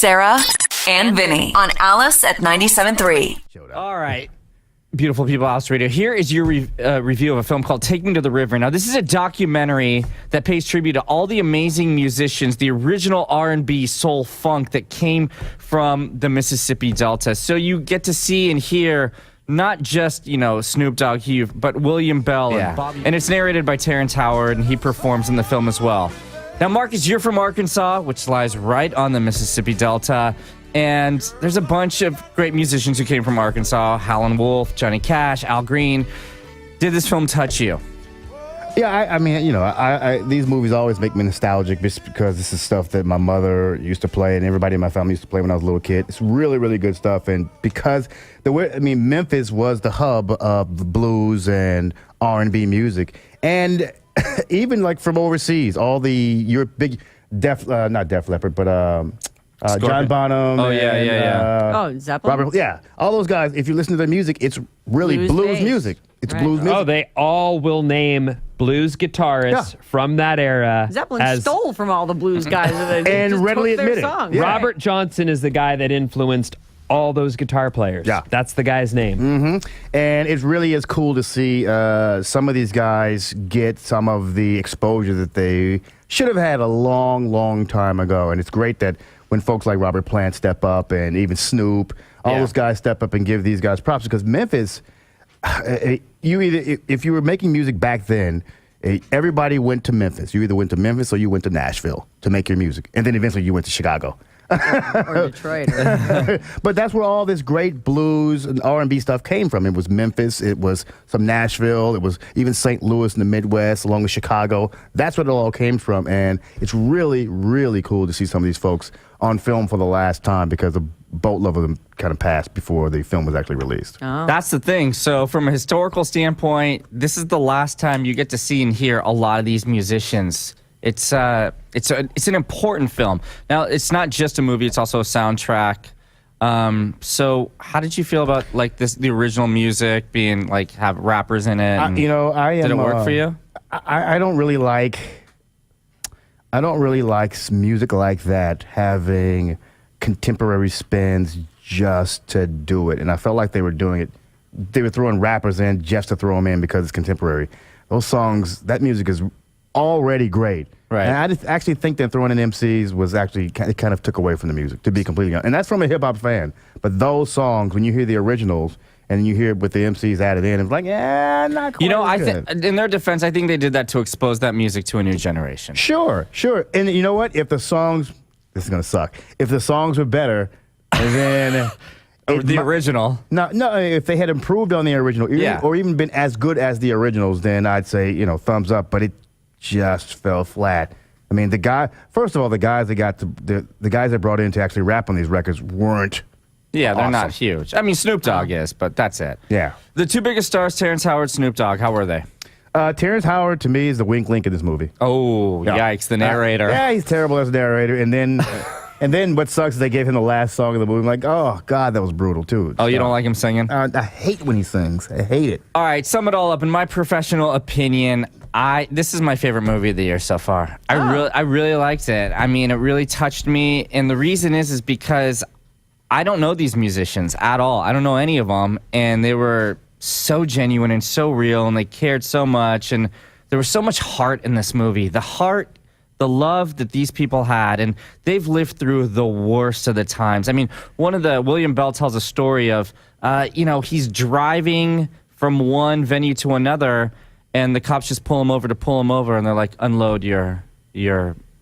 Sarah, and Vinnie on Alice at 97.3. All right. Beautiful people, Alice Radio. Here is your review of a film called Take Me to the River. Now, this is a documentary that pays tribute to all the amazing musicians, the original R&B, soul, funk that came from the Mississippi Delta. So you get to see and hear not just, Snoop Dogg, but William Bell and Bobby. And it's narrated by Terrence Howard, and he performs in the film as well. Now, Marcus, you're from Arkansas, which lies right on the Mississippi Delta. And there's a bunch of great musicians who came from Arkansas. Howlin' Wolf, Johnny Cash, Al Green. Did this film touch you? Yeah, I mean, these movies always make me nostalgic just because this is stuff that my mother used to play and everybody in my family used to play when I was a little kid. It's really, really good stuff. And because Memphis was the hub of the blues and R&B music. And even like from overseas, all the big not Def Leppard, but John Bonham. Oh, yeah. Zeppelin. Robert, all those guys, if you listen to their music, it's really blues music. It's blues music. Oh, they all will name blues guitarists from that era. Zeppelin stole from all the blues guys. And readily admit it. Yeah. Robert Johnson is the guy that influenced all those guitar players. Yeah. That's the guy's name. Mm-hmm. And it really is cool to see some of these guys get some of the exposure that they should have had a long, long time ago. And it's great that when folks like Robert Plant step up and even Snoop, all those guys step up and give these guys props, because Memphis, if you were making music back then, everybody went to Memphis. You either went to Memphis or you went to Nashville to make your music. And then eventually you went to Chicago. Or Detroit. But that's where all this great blues and R&B stuff came from. It was Memphis, it was some Nashville, it was even St. Louis in the Midwest, along with Chicago. That's where it all came from. And it's really, really cool to see some of these folks on film for the last time, because a boatload of them kind of passed before the film was actually released. Oh. That's the thing. So from a historical standpoint, this is the last time you get to see and hear a lot of these musicians. It's an important film. Now, it's not just a movie; it's also a soundtrack. So, how did you feel about the original music being have rappers in it? Did it work for you? I don't really like music like that having contemporary spins just to do it. And I felt like they were doing it. They were throwing rappers in just to throw them in because it's contemporary. Those songs, that music is already great. Right. And I just actually think that throwing in MCs was actually, it kind of took away from the music, to be completely honest. And that's from a hip-hop fan. But those songs, when you hear the originals and you hear it with the MCs added in, it's like, not quite I as good. think in their defense, I think they did that to expose that music to a new generation. Sure. And you know what? If the songs, this is going to suck. If the songs were better, then... the original. No, if they had improved on the original, or even been as good as the originals, then I'd say, thumbs up. But it just fell flat. I mean, first of all, the guys that got the guys that brought in to actually rap on these records weren't. Yeah, they're awesome. not huge. I mean, Snoop Dogg is, but that's it. Yeah. The two biggest stars, Terrence Howard, Snoop Dogg, how were they? Terrence Howard, to me, is the wink link in this movie. Oh, yikes, the narrator. Yeah, he's terrible as a narrator. And then what sucks is they gave him the last song of the movie. I'm like, oh, God, that was brutal, too. Oh, you don't like him singing? I hate when he sings. I hate it. All right, sum it all up. In my professional opinion, this is my favorite movie of the year so far. I really liked it. I mean, it really touched me. And the reason is because I don't know these musicians at all. I don't know any of them. And they were so genuine and so real, and they cared so much. And there was so much heart in this movie. The heart, the love that these people had, and they've lived through the worst of the times. I mean, William Bell tells a story of, he's driving from one venue to another, and the cops just pull him over, and they're like, unload your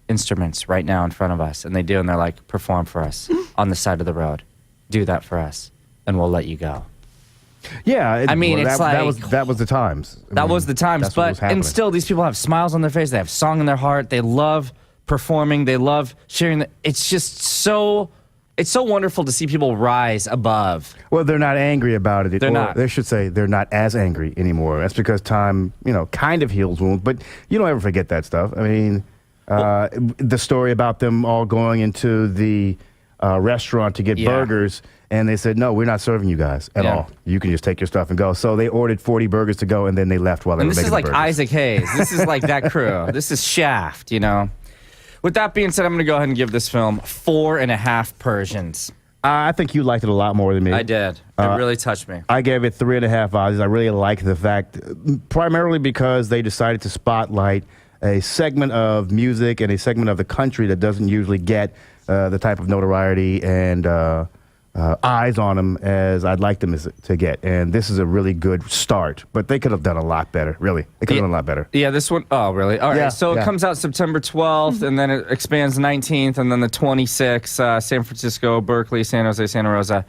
instruments right now in front of us. And they do, and they're like, perform for us on the side of the road. Do that for us, and we'll let you go. Yeah, that was the times. That was the times, and still these people have smiles on their face. They have song in their heart. They love performing. They love sharing. It's just so. It's so wonderful to see people rise above. Well, they're not angry about it. They're not. They should say they're not as angry anymore. That's because time, kind of heals wounds. But you don't ever forget that stuff. I mean, the story about them all going into the restaurant to get burgers. And they said, no, we're not serving you guys at all. You can just take your stuff and go. So they ordered 40 burgers to go, and then they left while they were making the burgers. This is like Isaac Hayes. This is like that crew. This is Shaft, With that being said, I'm going to go ahead and give this film 4.5 Persians. I think you liked it a lot more than me. I did. It really touched me. I gave it 3.5 Aussies. I really like the fact, primarily because they decided to spotlight a segment of music and a segment of the country that doesn't usually get the type of notoriety and eyes on them as I'd like them to get. And this is a really good start. But they could have done a lot better, really. They could have done a lot better. Yeah, this one, oh, really? All right, Yeah, so it comes out September 12th, and then it expands 19th, and then the 26th, San Francisco, Berkeley, San Jose, Santa Rosa.